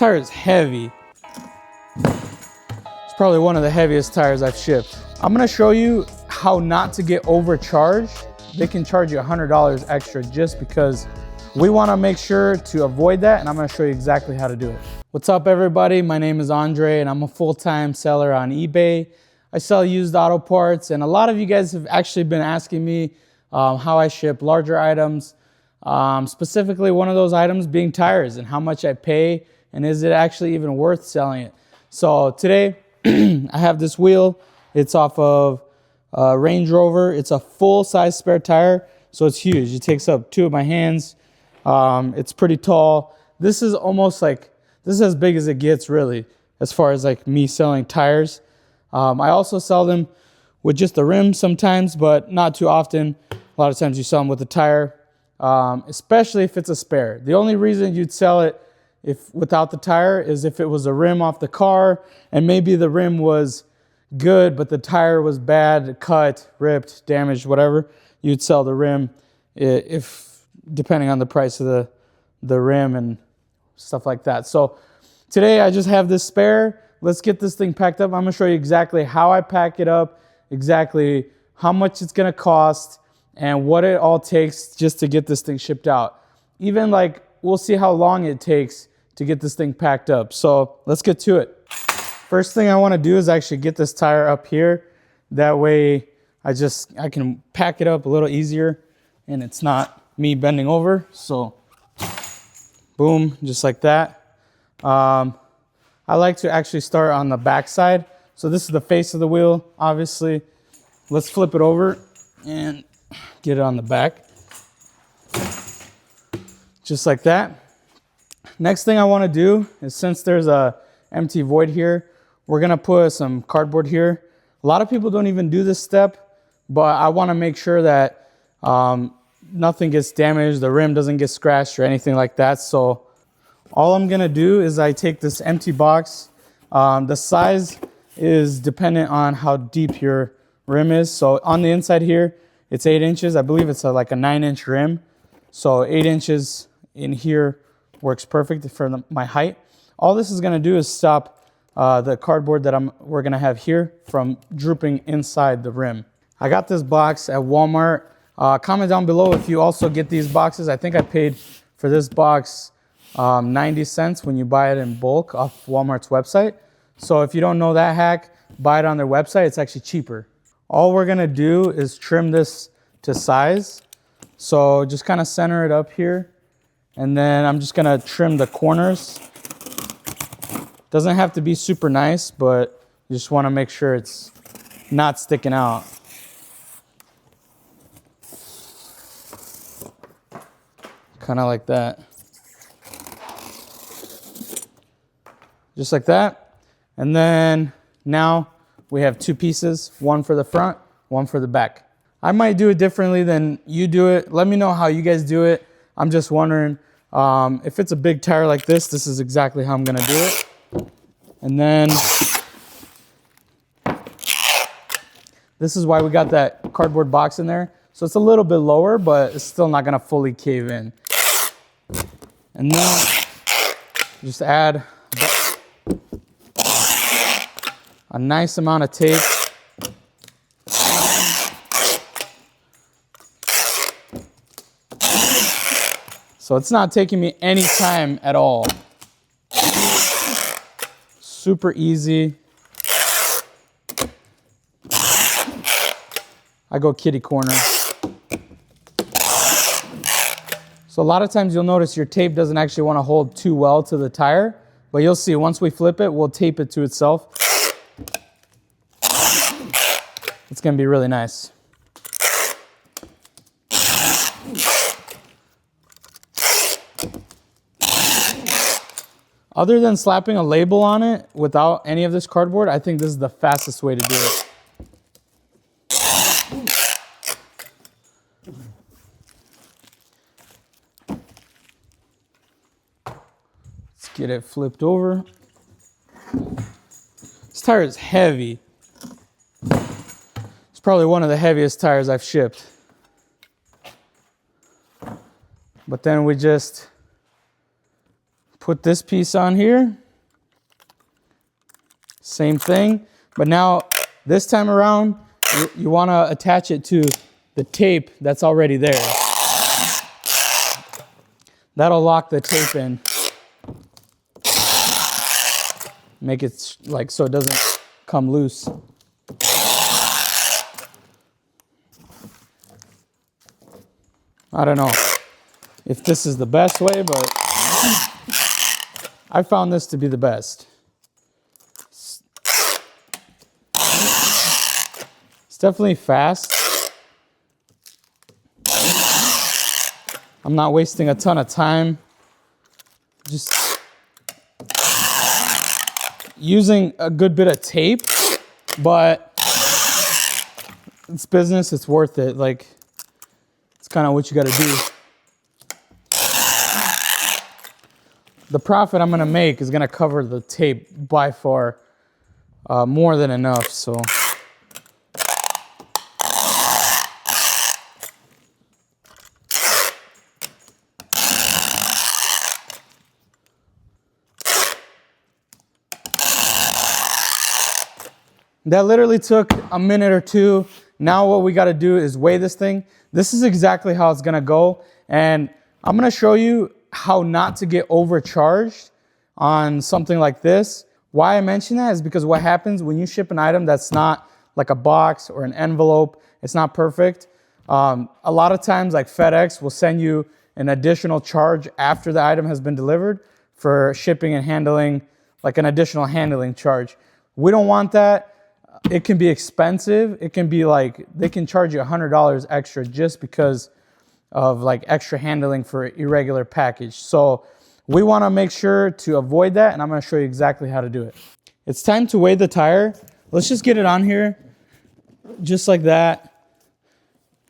tire is heavy. It's probably one of the heaviest tires I've shipped. I'm gonna show you how not to get overcharged. They can charge you $100 extra just because we wanna make sure to avoid that, and I'm gonna show you exactly how to do it. What's up, everybody? My name is Andre, and I'm a full-time seller on eBay. I sell used auto parts, and a lot of you guys have actually been asking me how I ship larger items, specifically one of those items being tires and how much I pay, and is it actually even worth selling it? So today, I have this wheel. It's off of Range Rover. It's a full-size spare tire, so it's huge. It takes up 2 of my hands. It's pretty tall. This is almost like, this is as big as it gets, really, as far as like me selling tires. I also sell them with just the rim sometimes, but not too often. A lot of times you sell them with the tire, especially if it's a spare. The only reason you'd sell it without the tire is if it was a rim off the car and maybe the rim was good, but the tire was bad, cut, ripped, damaged, whatever. You'd sell the rim depending on the price of the rim and stuff like that. So today I just have this spare. Let's get this thing packed up. I'm gonna show you exactly how I pack it up, exactly how much it's gonna cost, and what it all takes just to get this thing shipped out. Even like, we'll see how long it takes to get this thing packed up. So let's get to it. First thing I wanna do is actually get this tire up here. That way I can pack it up a little easier and it's not me bending over. So boom, just like that. I like to actually start on the back side. So this is the face of the wheel, obviously. Let's flip it over and get it on the back. Just like that. Next thing I want to do is, since there's a empty void here, we're going to put some cardboard here. A lot of people don't even do this step, but I want to make sure that nothing gets damaged, the rim doesn't get scratched or anything like that. So all I'm going to do is I take this empty box. The size is dependent on how deep your rim is. So on the inside here, it's 8 inches. I believe it's like a 9-inch rim. So 8 inches in here works perfect for my height. All this is going to do is stop the cardboard that we're going to have here from drooping inside the rim. I got this box at Walmart. Comment down below if you also get these boxes. I think I paid for this box 90 cents when you buy it in bulk off Walmart's website. So if you don't know that hack, buy it on their website. It's actually cheaper. All we're going to do is trim this to size. So just kind of center it up here. And then I'm just gonna trim the corners. Doesn't have to be super nice, but you just wanna make sure it's not sticking out. Kind of like that. Just like that. And then now we have 2 pieces, one for the front, one for the back. I might do it differently than you do it. Let me know how you guys do it. I'm just wondering, if it's a big tire like this is exactly how I'm gonna do it. And then this is why we got that cardboard box in there. So it's a little bit lower, but it's still not gonna fully cave in. And then just add a nice amount of tape. So it's not taking me any time at all. Super easy. I go kitty corner. So a lot of times you'll notice your tape doesn't actually want to hold too well to the tire, but you'll see once we flip it, we'll tape it to itself. It's going to be really nice. Other than slapping a label on it without any of this cardboard, I think this is the fastest way to do it. Let's get it flipped over. This tire is heavy. It's probably one of the heaviest tires I've shipped. But then we just Put this piece on here. Same thing, but now this time around, you want to attach it to the tape that's already there. That'll lock the tape in. Make it like so it doesn't come loose. I don't know if this is the best way, but I found this to be the best. It's definitely fast. I'm not wasting a ton of time. Just using a good bit of tape, but it's business, it's worth it. Like, it's kind of what you got to do. The profit I'm going to make is going to cover the tape by far, more than enough, so. That literally took a minute or two. Now what we got to do is weigh this thing. This is exactly how it's going to go. And I'm going to show you how not to get overcharged on something like this. Why I mention that is because what happens when you ship an item that's not like a box or an envelope, it's not perfect. A lot of times like FedEx will send you an additional charge after the item has been delivered for shipping and handling, like an additional handling charge. We don't want that. It can be expensive. It can be like, they can charge you $100 extra just because of like extra handling for irregular package. So we want to make sure to avoid that, and I'm going to show you exactly how to do it. It's time to weigh the tire. Let's just get it on here just like that.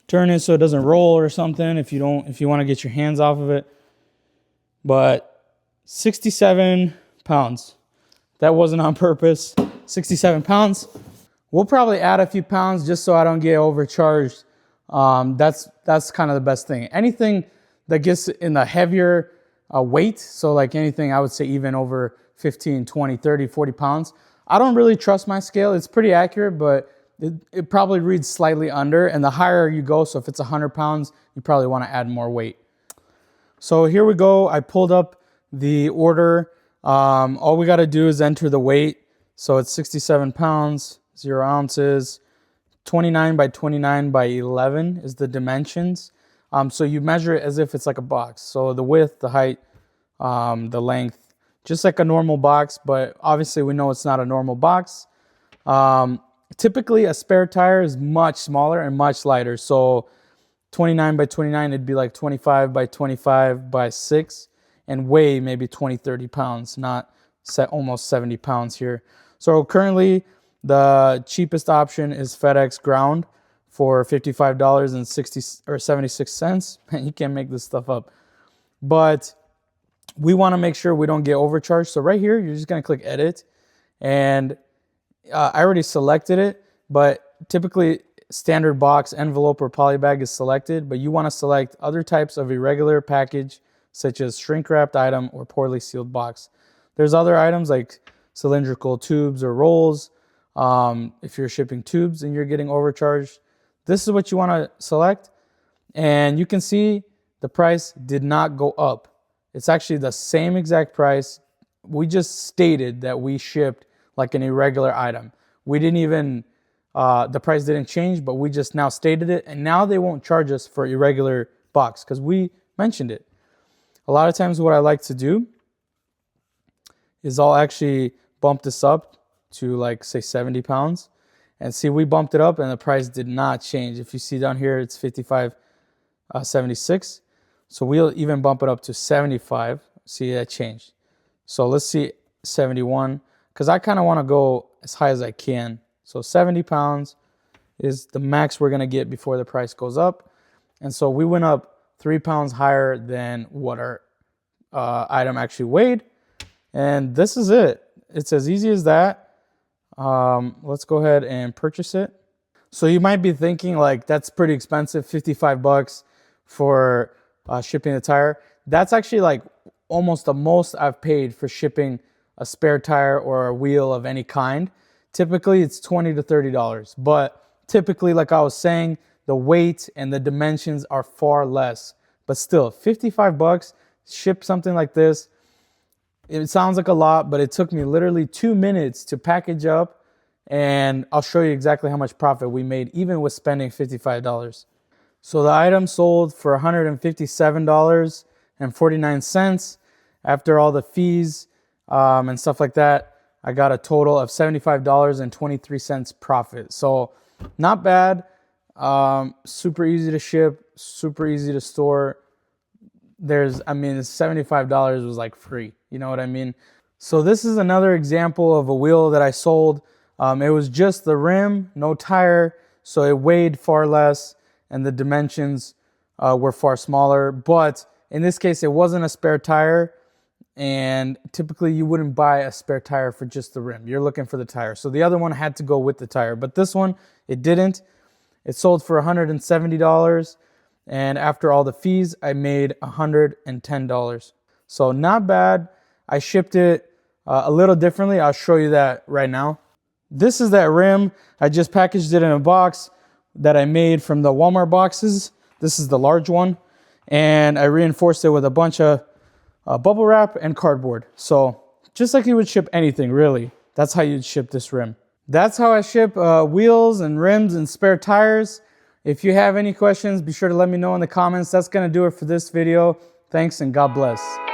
Turn it so it doesn't roll or something if you want to get your hands off of it. But 67 pounds. That wasn't on purpose. 67 pounds. We'll probably add a few pounds just so I don't get overcharged. That's kind of the best thing. Anything that gets in the heavier weight, so like anything I would say even over 15, 20, 30, 40 pounds, I don't really trust my scale. It's pretty accurate, but it probably reads slightly under, and the higher you go, so if it's 100 pounds, you probably want to add more weight. So here we go. I pulled up the order. All we got to do is enter the weight. So it's 67 pounds, 0 ounces, 29 by 29 by 11 is the dimensions. So you measure it as if it's like a box. So the width, the height, the length, just like a normal box, but obviously we know it's not a normal box. Typically a spare tire is much smaller and much lighter. So 29 by 29, it'd be like 25 by 25 by 6 and weigh maybe 20, 30 pounds, not almost 70 pounds here. So currently the cheapest option is FedEx Ground for $55.76. Man, you can't make this stuff up. But we want to make sure we don't get overcharged. So right here, you're just going to click edit. And I already selected it, but typically standard box, envelope, or polybag is selected. But you want to select other types of irregular package, such as shrink wrapped item or poorly sealed box. There's other items like cylindrical tubes or rolls. If you're shipping tubes and you're getting overcharged, this is what you want to select. And you can see the price did not go up. It's actually the same exact price. We just stated that we shipped like an irregular item. We didn't even, the price didn't change, but we just now stated it. And now they won't charge us for irregular box because we mentioned it. A lot of times what I like to do is I'll actually bump this up to like say 70 pounds and see, we bumped it up and the price did not change. If you see down here, it's 55.76. So we'll even bump it up to 75. See, that changed. So let's see 71, because I kind of want to go as high as I can. So 70 pounds is the max we're going to get before the price goes up. And so we went up 3 pounds higher than what our item actually weighed. And this is it. It's as easy as that. Let's go ahead and purchase it. So you might be thinking like, that's pretty expensive, 55 bucks for shipping the tire. That's actually like almost the most I've paid for shipping a spare tire or a wheel of any kind. Typically it's $20 to $30, but typically, like I was saying, the weight and the dimensions are far less. But still, 55 bucks, ship something like this. It sounds like a lot, but it took me literally 2 minutes to package up, and I'll show you exactly how much profit we made even with spending $55. So the item sold for $157.49. After all the fees and stuff like that, I got a total of $75.23 profit. So not bad. Super easy to ship, super easy to store. $75 was like free. You know what I mean? So this is another example of a wheel that I sold. It was just the rim, no tire. So it weighed far less and the dimensions were far smaller. But in this case, it wasn't a spare tire. And typically you wouldn't buy a spare tire for just the rim. You're looking for the tire. So the other one had to go with the tire, but this one, it didn't. It sold for $170. And after all the fees, I made $110. So not bad. I shipped it a little differently. I'll show you that right now. This is that rim. I just packaged it in a box that I made from the Walmart boxes. This is the large one. And I reinforced it with a bunch of bubble wrap and cardboard. So just like you would ship anything, really. That's how you'd ship this rim. That's how I ship wheels and rims and spare tires. If you have any questions, be sure to let me know in the comments. That's going to do it for this video. Thanks and God bless.